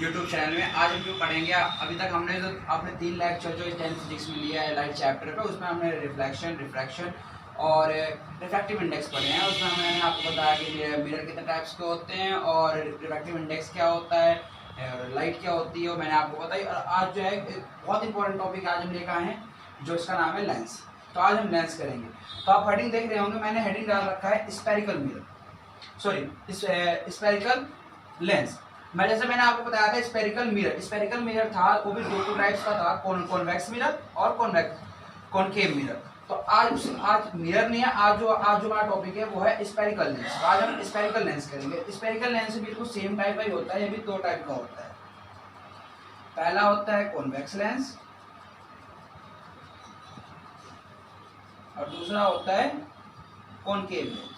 YouTube channel में। आज हम जो पढ़ेंगे, अभी तक हमने जो अपने 3 लेक्चर जो 10th फिजिक्स में लिया है लाइट चैप्टर पे, उसमें हमने रिफ्लेक्शन, रिफ्रैक्शन और रिफ्रैक्टिव इंडेक्स पढ़े हैं। उसमें मैंने आपको बताया कि मिरर कितने टाइप्स के होते हैं और रिफ्रैक्टिव इंडेक्स क्या होता है, लाइट क्या होती है, और मैंने आपको बताई। और आज जो है बहुत इंपॉर्टेंट टॉपिक आज हम लेकर आए हैं, जो इसका नाम है लेंस। तो आज हम लेंस करेंगे। तो आप हेडिंग देख रहे होंगे, मैंने हेडिंग डाल रखा है spherical mirror, sorry spherical lens. मैंने आपको बताया था स्फेरिकल मिरर था, वो भी दो टाइप्स का था, कॉन्वेक्स मिरर और कॉनकेव मिरर। तो आज मिरर नहीं है, आज जो हमारा टॉपिक है वो है स्फेरिकल लेंस। तो आज हम स्फेरिकल लेंस करेंगे। स्फेरिकल लेंस बिल्कुल सेम टाइप का ही होता है, ये भी दो टाइप का होता है। पहला होता है कॉन्वेक्स लेंस और दूसरा होता है कॉनकेव लेंस।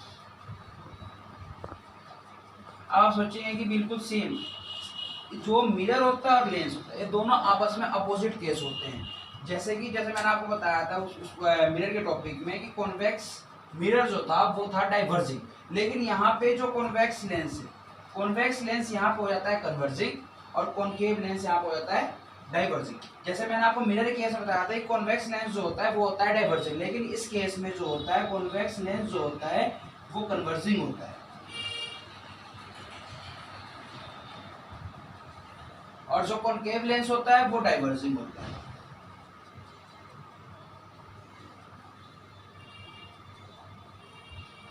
आप सोचेंगे कि बिल्कुल सेम, जो मिरर होता है और लेंस होता है, ये दोनों आपस में अपोजिट केस होते हैं। जैसे मैंने आपको बताया था उस मिरर के टॉपिक में कि कॉन्वेक्स मिरर जो था वो था डाइवर्जिंग, लेकिन यहाँ पे जो कॉन्वेक्स लेंस है, कॉन्वेक्स लेंस यहाँ पे हो जाता है कन्वर्जिंग और कॉनकेव लेंस यहाँ पे हो जाता है डाइवर्जिंग। जैसे मैंने आपको मिरर के केस में बताया था, कॉन्वेक्स लेंस जो होता है वो होता है डाइवर्जिंग, लेकिन इस केस में जो होता है कॉन्वेक्स लेंस जो होता है वो कन्वर्जिंग होता है। और जो कॉनकेव लेंस होता है वो डाइवर्जिंग होता है।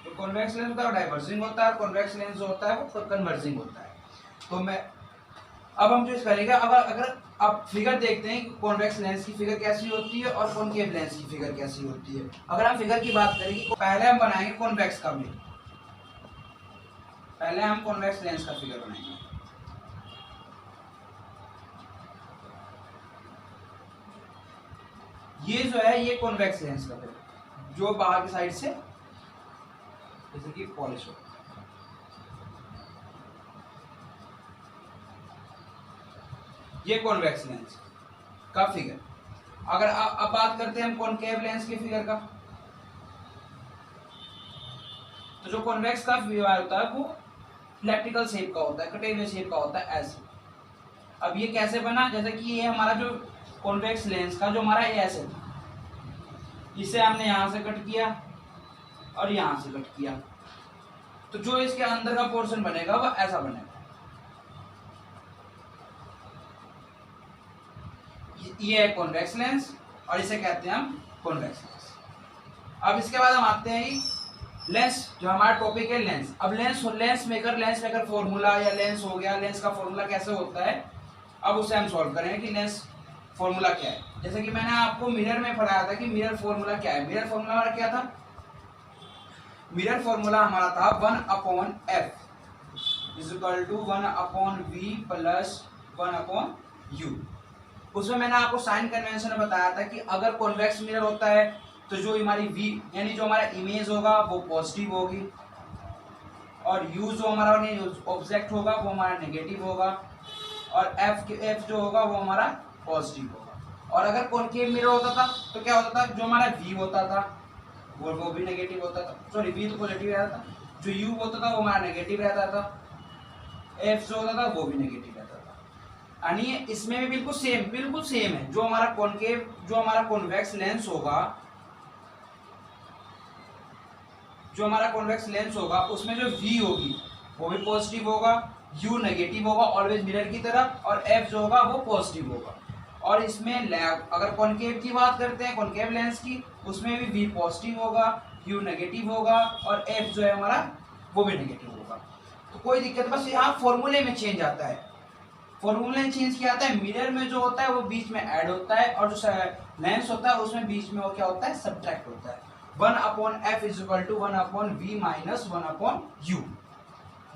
जो कॉन्वेक्स लेंस होता है वो डाइवर्जिंग होता है, कॉन्वेक्स लेंस जो होता है वो कन्वर्जिंग होता है। तो अब हम जो करेंगे, अगर आप फिगर देखते हैं कि कॉन्वेक्स लेंस की फिगर कैसी होती है और कॉनकेव लेंस की फिगर कैसी होती है। अगर हम फिगर की बात करें कि पहले हम बनाएंगे कॉन्वेक्स का भी, पहले हम कॉन्वेक्स लेंस का फिगर बनाएंगे। ये जो है ये कॉन्वेक्स लेंस का फिगर, जो बाहर की साइड से जैसे कि पॉलिश हो। ये कॉन्वेक्स लेंस का फिगर। अगर अब बात करते हैं हम कॉनकेव लेंस के फिगर का, तो जो कॉन्वेक्स का फिगर होता है वो इलेक्ट्रिकल शेप का होता है, कटे हुए शेप का होता है ऐसे। अब ये कैसे बना, जैसे कि ये हमारा जो कॉन्वेक्स लेंस का जो हमारा ये ऐसे था, इसे हमने यहां से कट किया और यहां से कट किया, तो जो इसके अंदर का पोर्शन बनेगा वो ऐसा बनेगा। ये है कॉन्वेक्स लेंस और इसे कहते हैं हम कॉन्वेक्स लेंस। अब इसके बाद हम आते हैं लेंस, जो हमारा टॉपिक है लेंस। अब लेंस मेकर फॉर्मूला, या लेंस हो गया, लेंस का फॉर्मूला कैसे होता है, अब उसे हम सॉल्व करेंगे कि लेंस फॉर्मूला क्या है। जैसे कि मैंने आपको मिरर में पढ़ाया था कि मिरर फॉर्मूला क्या है। मिरर फॉर्मूला हमारा क्या था, मिरर फॉर्मूला हमारा था 1/f equal to 1/v plus 1/u। उसमें मैंने आपको साइन कन्वेंशन में बताया था कि अगर कॉन्वेक्स मिरर होता है तो जो हमारी v यानी जो हमारा इमेज होगा वो पॉजिटिव होगी, और u जो हमारा ऑब्जेक्ट होगा वो हमारा नेगेटिव होगा, और f जो होगा वो हमारा पॉजिटिव होगा। और अगर कॉनकेव मिरर होता था तो क्या होता था, जो हमारा v होता था वो भी नेगेटिव होता था, सॉरी v तो पॉजिटिव रहता था, जो u होता था वो हमारा नेगेटिव रहता था, f जो होता था वो भी नेगेटिव रहता था। यानी इसमें भी बिल्कुल सेम है। जो हमारा कॉन्वेक्स लेंस होगा, जो हमारा कॉन्वेक्स लेंस होगा उसमें जो v होगी वो भी पॉजिटिव होगा, u नेगेटिव होगा ऑलवेज मिरर की तरह, और f जो होगा वो पॉजिटिव होगा। और इसमें अगर कॉनकेव की बात करते हैं, कॉनकेव लेंस की, उसमें भी v पॉजिटिव होगा, u नेगेटिव होगा, और f जो है हमारा वो भी नेगेटिव होगा। तो कोई दिक्कत, बस यहाँ फॉर्मूले में चेंज आता है। फॉर्मूले में चेंज किया आता है, मिरर में जो होता है वो बीच में ऐड होता है, और जो लेंस होता है उसमें बीच में वो क्या होता है, सब्ट्रैक्ट होता है। 1/f equal to 1/v minus 1/u।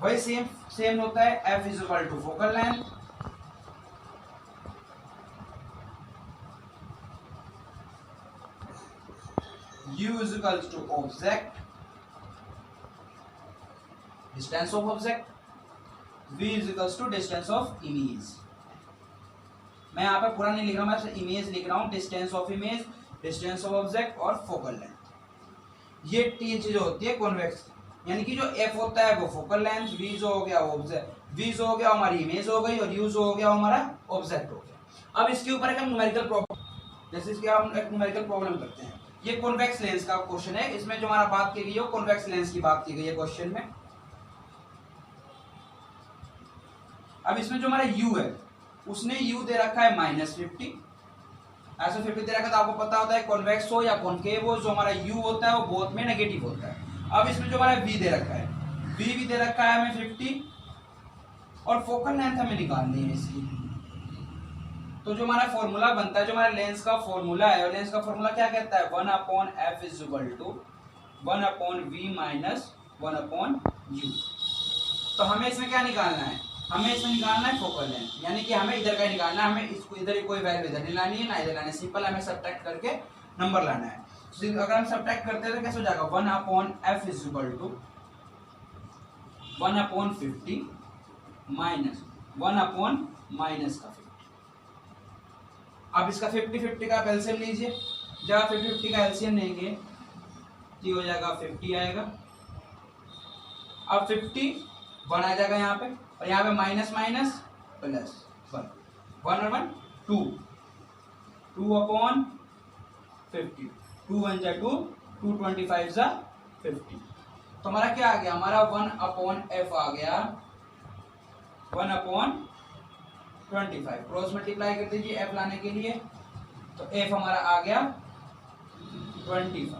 वही सेम होता है। f equal to focal length, u equal to object, distance of object, v equal to distance of image. मैं यहाँ पे पूरा नहीं लिख रहा हूँ, मैं इमेज लिख रहा हूँ, distance of image, distance of object और फोकल लेंथ। ये तीन चीजें होती है कॉन्वेक्स, यानी कि जो f होता है वो फोकल लेंथ, v जो हो गया वो वी जो हो गया हमारी इमेज हो गई और यू जो हो गया हमारा ऑब्जेक्ट हो गया। अब इसके ऊपर एक न्यूमेरिकल प्रॉब्लम, जैसे इसके हम एक न्यूमेरिकल प्रॉब्लम करते हैं। ये कॉन्वेक्स लेंस का क्वेश्चन है, इसमें जो हमारा बात की गई है वो कॉन्वेक्स लेंस की बात की गई है क्वेश्चन में। अब इसमें जो हमारा u है उसने u दे रखा है -50, ऐसे 50 दे रखा है, तो आपको पता होता है कॉन्वेक्स हो या कॉनकेव हो, जो हमारा u होता है वो बोथ में नेगेटिव होता है। अब इसमें जो हमारा v दे रखा है, v भी दे रखा है हमें 50 और फोकल लेंथ हमें निकालनी है इसकी। तो जो हमारा फॉर्मूला बनता है, जो हमारा लेंस का फॉर्मूला है, और लेंस का फॉर्मूला क्या कहता है, 1/f = 1/v - 1/u। तो हमें इसमें क्या निकालना है, हमें इसमें निकालना है फोकल लेंथ, यानी कि हमें इधर का निकालना है, हमें इसको इधर कोई वैल्यू इधर नहीं लानी है ना इधर लानी है, सिंपल हमें सब्ट्रैक्ट करके नंबर लाना है। तो अगर हम सब्ट्रैक्ट करते हैं तो कैसे हो जाएगा, 1/f = 1/50 - 1/-50। अब इसका 50-50 का एलसीएम लीजिए, जब आप 50-50 का एलसीएम लेंगे तो हो जाएगा 50 आएगा। अब 50 1 आ जाएगा यहाँ पे, और यहाँ पे माइनस माइनस प्लस 1, 1 और 1 2, 2/50, 2 1 जा 2, 2 25 जा 50। तो हमारा क्या आ गया, हमारा 1/f आ गया 1/25। क्रॉस मल्टीप्लाई कर दीजिए f लाने के लिए, तो f हमारा आ गया 25।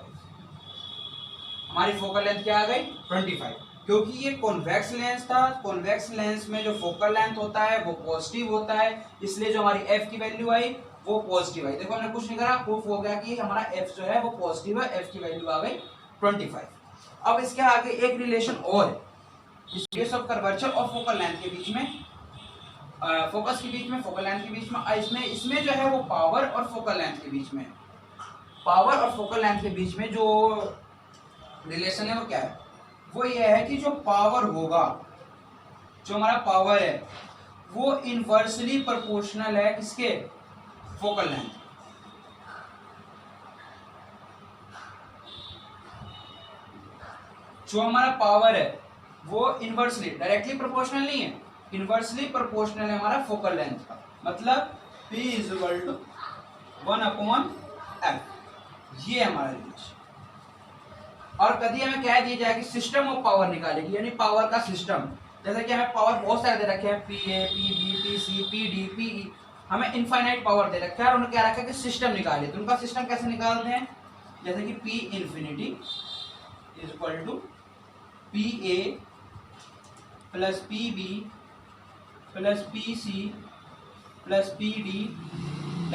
हमारी फोकल लेंथ क्या आ गई 25, क्योंकि ये कॉन्वेक्स लेंस था। कॉन्वेक्स लेंस में जो फोकल लेंथ होता है वो पॉजिटिव होता है, इसलिए जो हमारी f की वैल्यू आई वो पॉजिटिव आई। देखो हमने कुछ नहीं करा, प्रूफ हो गया कि हमारा f जो है वो पॉजिटिव है, f की वैल्यू आ गई 25। अब इसके आगे एक रिलेशन और है, स्पेस ऑफ कर्वेचर और फोकल लेंथ के बीच में, फोकस के बीच में, फोकल लेंथ के बीच में, इसमें जो है वो पावर और फोकल लेंथ के बीच में, पावर और फोकल लेंथ के बीच में जो रिलेशन है वो क्या है, वो ये है कि जो पावर होगा, जो हमारा पावर है वो इनवर्सली प्रोपोर्शनल है किसके, फोकल लेंथ। जो हमारा पावर है वो इनवर्सली, डायरेक्टली प्रोपोर्शनल नहीं है, इनवर्सली प्रोपोर्शनल है हमारा फोकल लेंथ का। मतलब P = 1/f, ये हमारा रिलेशन। और कभी हमें क्या दिया जाए कि सिस्टम ऑफ पावर निकालेगी, यानी पावर का सिस्टम। जैसे कि हमें पावर बहुत सारे दे रखे हैं, PA, PB, PC, PD, PE, हमें इनफाइनाइट पावर दे रखा है, और उन्होंने क्या रखा है कि सिस्टम निकाले। तो उनका सिस्टम कैसे निकालते हैं, जैसे कि P ∞ = PA + PB + PC + PD +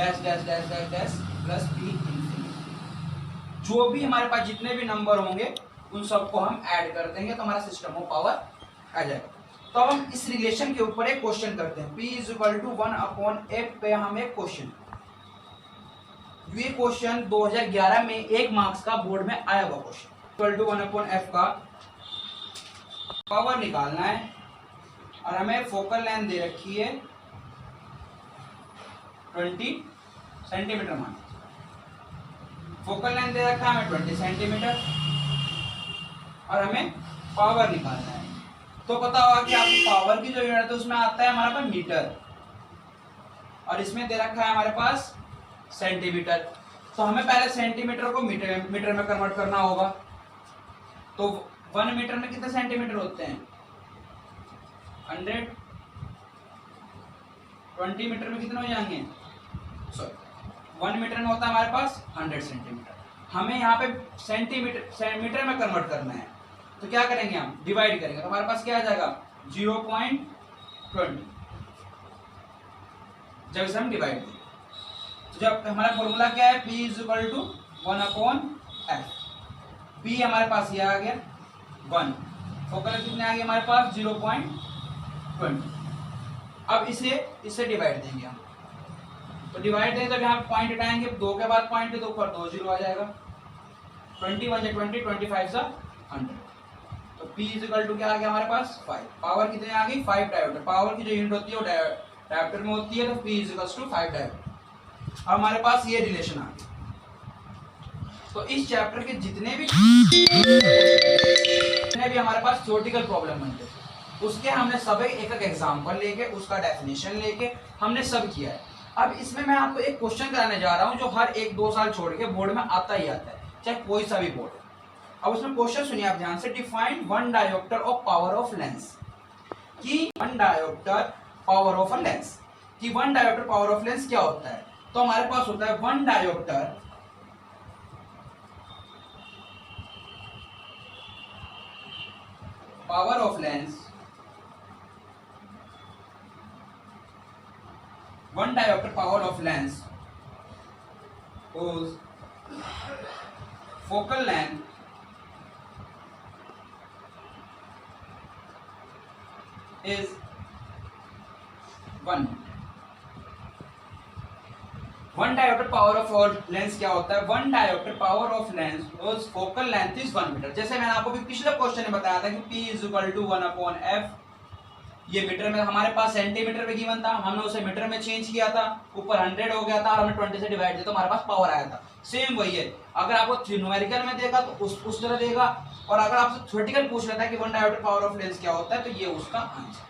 P ∞। जो भी हमारे पास जितने भी नंबर होंगे उन सबको हम ऐड कर देंगे तो हमारा सिस्टम ऑफ पावर आ जाएगा। तो अब हम इस रिलेशन के ऊपर एक क्वेश्चन करते हैं। P = 1/f पे हम एक क्वेश्चन, ये क्वेश्चन 2011 में 1 मार्क्स का बोर्ड में आया हुआ क्वेश्चन। 1/f का पावर निकालना है और हमें फोकल लेंथ दे रखी है 20 सेंटीमीटर, मान फोकल लेंथ दे रखा है हमें 20 सेंटीमीटर, और हमें पावर निकालना है। तो पता होगा कि आपको पावर की जो यूनिट है उसमें आता है हमारे पास मीटर, और इसमें दे रखा है हमारे पास सेंटीमीटर। तो हमें पहले सेंटीमीटर को मीटर में कन्वर्ट करना होगा। तो 1 मीटर में कितने सेंटीमीटर होते हैं 100, 20 मीटर में कितने हो जाएंगे, 1 मीटर में होता है हमारे पास 100 सेंटीमीटर। हमें यहाँ पे मीटर में कन्वर्ट करना है, तो क्या करेंगे हम डिवाइड करेंगे, तो हमारे पास क्या आ जाएगा 0.20। जब इसे हम डिवाइड करेंगे तो जब हमारा फॉर्मूला क्या है, P = 1/f। P हमारे पास ये आ गया 1, फोकल कितने आ गए हमारे पास 0.20। अब इसे डिवाइड देंगे हम, तो डिवाइड देंगे तो यहाँ पॉइंट हटाएंगे, 2 के बाद पॉइंट 2 पर 2 0 आ जाएगा, 21 = 20, 25 = 100। तो P = क्या आ गया हमारे पास 5। पावर कितने आ गई 5 डायोप्टर। पावर की जो यूनिट होती है वो डायोप्टर में होती है, तो P = 5 डायोप्टर। अब हमारे पास ये रिलेशन आ गया। तो इस चैप्टर के जितने भी हमारे पास थ्योरेटिकल प्रॉब्लम बनते हैं, उसके हमने सब एक एक एग्जाम्पल लेके उसका डेफिनेशन लेके हमने सब किया है। अब इसमें मैं आपको एक क्वेश्चन कराने जा रहा हूँ जो हर 1-2 साल छोड़ के बोर्ड में आता ही आता है, चाहे कोई सा भी बोर्ड है। अब उसमें क्वेश्चन सुनिए आप ध्यान से, define one diopter of power of lens, कि one dioptre power of a lens, कि one dioptre power of lens क्या होता है। तो हमारे पास होता है one dioptre power of lens, one diopter power of lens whose focal length is 1। One dioptre power of lens क्या होता है, one dioptre power of lens whose focal length is 1 metre. जैसे मैंने आपको भी पिछले क्वेश्चन में बताया था कि P is equal to 1/f, ये मीटर में हमारे पास सेंटीमीटर में गिवन था, हमने उसे मीटर में चेंज किया था, ऊपर 100 हो गया था और हमने 20 से डिवाइड किया तो हमारे पास पावर आया था। सेम वही है, अगर आपको न्यूमेरिकल में देगा तो उस तरह देगा, और अगर आपसे थ्योरेटिकल पूछ लेता है कि one dioptre power of lens क्या होता है तो ये उसका आंसर,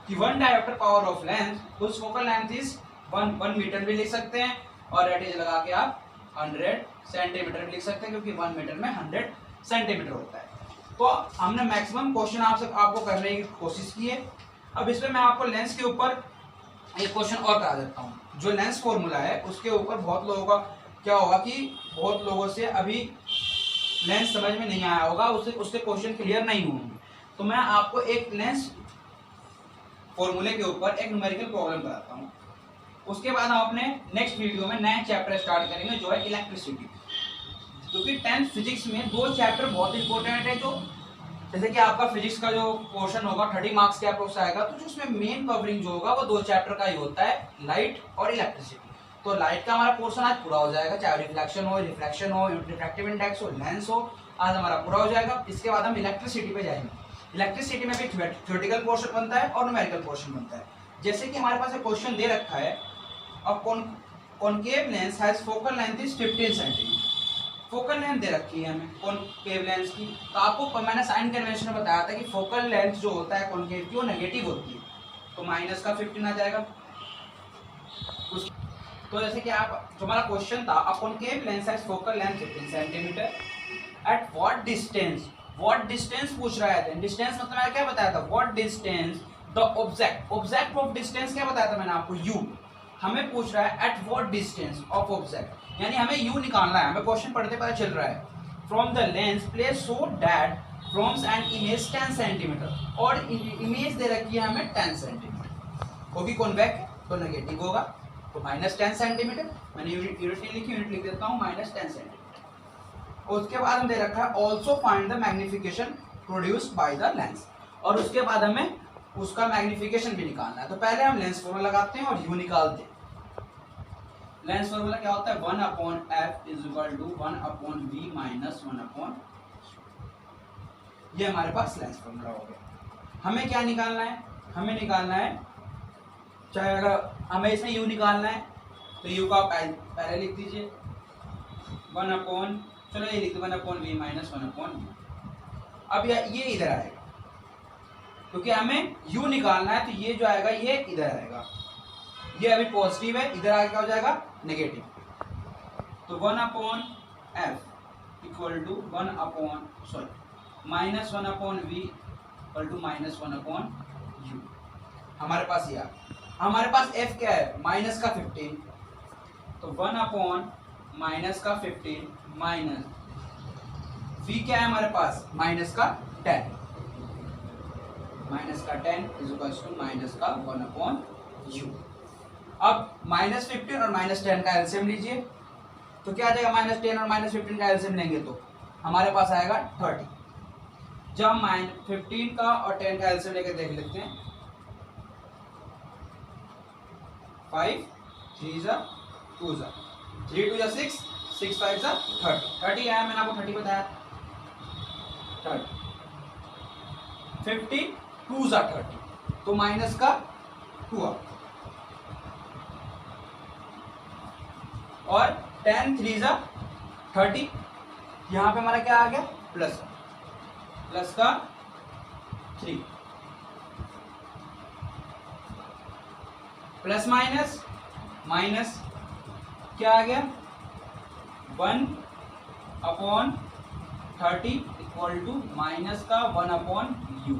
कि one dioptre power of lens उस फोकल लेंथ इज 1 मीटर भी लिख सकते हैं, और रेडियस लगा के आप 100 सेंटीमीटर भी लिख सकते हैं, क्योंकि 1 मीटर में 100 सेंटीमीटर होता है। तो हमने मैक्सिमम क्वेश्चन आपको करने की कोशिश की है। अब इसमें मैं आपको लेंस के ऊपर एक क्वेश्चन और करा देता हूँ। जो लेंस फॉर्मूला है उसके ऊपर बहुत लोगों का क्या होगा कि बहुत लोगों से अभी लेंस समझ में नहीं आया होगा, उसके क्वेश्चन क्लियर नहीं होंगे। तो मैं आपको एक लेंस फॉर्मूले के ऊपर एक न्यूमेरिकल प्रॉब्लम कराता हूँ, उसके बाद हम अपने नेक्स्ट वीडियो में नया चैप्टर स्टार्ट करेंगे जो है इलेक्ट्रिसिटी। क्योंकि 10th फिजिक्स में 2 चैप्टर बहुत इंपॉर्टेंट है, जो जैसे कि आपका फिजिक्स का जो पोर्शन होगा 30 मार्क्स के अप्रोक्स आएगा, तो जो उसमें मेन कवरिंग जो होगा वो 2 चैप्टर का ही होता है, लाइट और इलेक्ट्रिसिटी। तो लाइट का हमारा पोर्शन आज पूरा हो जाएगा, चाहे रिफ्लेक्शन हो, रिफ्रैक्शन हो, रिफ्रैक्टिव इंडेक्स हो, लेंस हो, आज हमारा पूरा हो जाएगा। इसके बाद हम इलेक्ट्रिसिटी पे जाएंगे। इलेक्ट्रिसिटी में भी थ्योरेटिकल पोर्शन बनता है और न्यूमेरिकल पोर्शन बनता है। जैसे कि हमारे पास एक क्वेश्चन दे रखा है, और concave lens has focal length is 15 centimetre. Focal length दे रखी है हमें कॉनकेव लेंस की। तो आपको मैंने साइन कन्वेंशन में बताया था कि फोकल लेंथ जो होता है कॉनकेव की वो नेगेटिव होती है, तो माइनस का 15 आ जाएगा। तो जैसे कि आप जो हमारा क्वेश्चन था, a concave lens has focal length 15 centimetre at what distance, what distance पूछ रहा है। डिस्टेंस मतलब मैंने क्या बताया था, what distance the object, object of distance क्या बताया था मैंने आपको, यू। हमें पूछ रहा है at what distance of object, यानी हमें यू निकालना है। हमें क्वेश्चन पढ़ते पता चल रहा है from the lens place so that firms an image 10 centimetre, और इमेज दे रखी है हमें 10 सेंटीमीटर, वो भी कॉन्वेक्स तो नेगेटिव होगा, तो -10 सेंटीमीटर। मैंने यूनिट नहीं लिखी, यूनिट लिख देता हूँ, -10 सेंटीमीटर। उसके बाद हम दे रखा है also find the magnification produced by the lens, और उसके बाद हमें उसका मैग्निफिकेशन भी निकालना है। तो पहले हम लेंस फॉर्मूला लगाते हैं और यू निकालते हैं। लेंस फॉर्मूला क्या होता है, 1/f is equal to 1/v minus 1/, ये हमारे पास लेंस फॉर्मूला हो गया। हमें क्या निकालना है, हमें निकालना है, चाहे अगर हमें इसमें u निकालना है तो u का पहले लिख दीजिए 1/, चलो ये लिख दो 1/v माइनस 1/v। अब ये इधर आएगा, क्योंकि हमें u निकालना है, तो ये जो आएगा ये इधर आएगा, ये अभी पॉजिटिव है, इधर आगे क्या हो जाएगा नेगेटिव। तो 1/f equal to minus 1/v equal to minus 1/u। हमारे पास ये हमारे पास f क्या है, माइनस का 15, तो 1/- माइनस का 15 माइनस v क्या है हमारे पास, माइनस का 10, माइनस का 10 इज इक्वल टू माइनस का 1/u। अब -15 और -10 का एलसीएम लीजिए, तो क्या आ जाएगा, -10 और -15 का एलसीएम लेंगे तो हमारे पास आएगा 30। जब हम -15 का और 10 का एलसीएम लेकर देख लेते हैं, 5 3 जा 2 जा 3 2 जा 6 6 5 जा 30 आया, मैंने आपको 30 बताया, 30 15 2 जा 30, तो माइनस का 2 और 10 3 जा 30, यहाँ पे हमारा क्या आ गया, प्लस का 3, प्लस माइनस माइनस क्या आ गया 1/30 इक्वल टू माइनस का 1/u।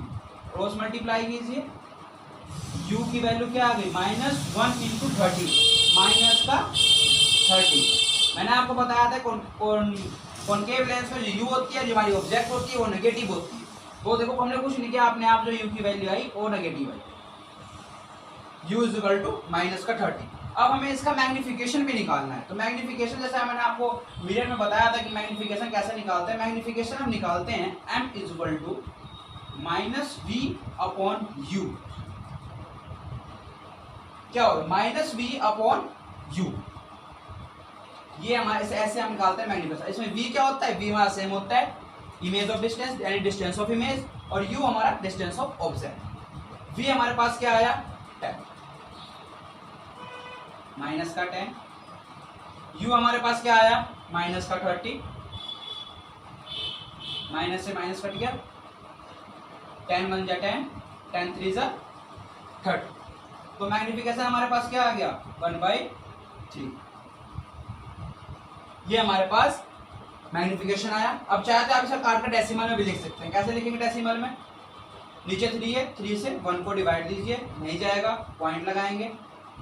क्रॉस मल्टीप्लाई कीजिए, u की वैल्यू क्या आ गई -1 × 30 माइनस का 30। मैंने आपको बताया था कॉनकेव लेंस में जो u होती है, जो हमारी ऑब्जेक्ट होती है वो नेगेटिव होती है। तो देखो हमने कुछ नहीं किया, अपने आप जो u की वैल्यू आई वो नेगेटिव आई, u is equal to minus का 30। अब हमें इसका मैग्निफिकेशन भी निकालना है। तो मैग्निफिकेशन जैसे मैंने आपको मिरर में बताया था कि मैग्निफिकेशन कैसे निकालते हैं। मैग्निफिकेशन हम निकालते हैं m is equal to -v/u। क्या होगा -v/u। ये हमारे ऐसे हम निकालते हैं मैग्निफिकेशन। इसमें v क्या होता है, v हमारा सेम होता है इमेज ऑफ डिस्टेंस यानी डिस्टेंस ऑफ इमेज, और u हमारा डिस्टेंस ऑफ ऑब्जेक्ट। v हमारे पास क्या आया 10 माइनस का 10, u हमारे पास क्या आया माइनस का 30, माइनस से माइनस कट गया, 10 1 जा 10, 10 3 जा 30। तो मैग्निफिकेशन हमारे पास क्या आ गया 1/3। ये हमारे पास मैग्निफिकेशन आया। अब चाहे तो आप इसे काट कर डेसिमल में भी लिख सकते हैं। कैसे लिखेंगे डेसिमल में, नीचे 3 है, 3 से 1 को डिवाइड दीजिए, नहीं जाएगा, पॉइंट लगाएंगे,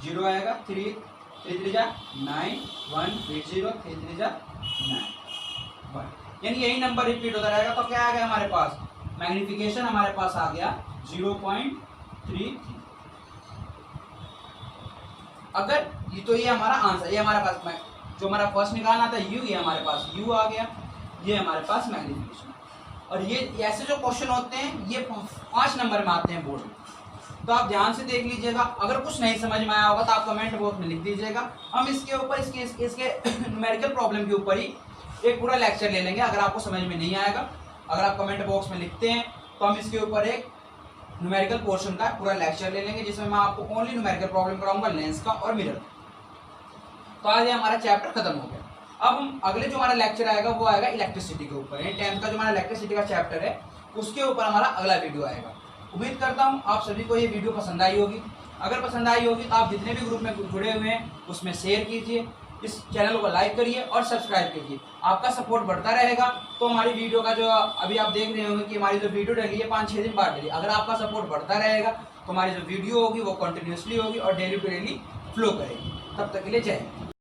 0 आएगा, 3 3 जा 9, 1 8 0, 3 3 जा 9 1, यानी यही नंबर रिपीट होता रहेगा। तो क्या आ गया हमारे पास मैग्निफिकेशन हमारे पास आ गया 0.33। अगर ये हमारा आंसर, ये हमारे पास जो हमारा फर्स्ट निकालना था u, ये हमारे पास u आ गया, ये हमारे पास मैग्निफिकेशन। और ये ऐसे जो क्वेश्चन होते हैं ये 5 नंबर में आते हैं बोर्ड में, तो आप ध्यान से देख लीजिएगा। अगर कुछ नहीं समझ में आया होगा तो आप कमेंट बॉक्स में लिख दीजिएगा। हम इसके ऊपर इसके न्यूमेरिकल प्रॉब्लम के ऊपर ही एक पूरा लेक्चर ले लेंगे। अगर आपको समझ में नहीं आएगा, अगर आप कमेंट बॉक्स में लिखते हैं तो हम इसके ऊपर एक न्यूमेरिकल पोर्शन का पूरा लेक्चर ले लेंगे, जिसमें मैं आपको ओनली न्यूमेरिकल प्रॉब्लम कराऊंगा लेंस का और मिरर का। तो आज ये हमारा चैप्टर खत्म हो गया। अब हम अगले जो हमारा लेक्चर आएगा वो आएगा इलेक्ट्रिसिटी के ऊपर, यानी 10th का जो हमारा इलेक्ट्रिसिटी का चैप्टर है उसके ऊपर हमारा अगला वीडियो आएगा। उम्मीद करता हूँ आप सभी को ये वीडियो पसंद आई होगी। अगर पसंद आई होगी तो आप जितने भी ग्रुप में जुड़े हुए हैं उसमें शेयर कीजिए, इस चैनल को लाइक करिए और सब्सक्राइब कीजिए। आपका सपोर्ट बढ़ता रहेगा तो हमारी वीडियो का जो अभी आप देख रहे होंगे कि हमारी जो वीडियो डली है 5-6 दिन बाद डली, अगर आपका सपोर्ट बढ़ता रहेगा तो हमारी जो वीडियो होगी वो कंटिन्यूसली होगी और डेली टू डेली फ्लो करेगी। तब तक के लिए जय हिंद।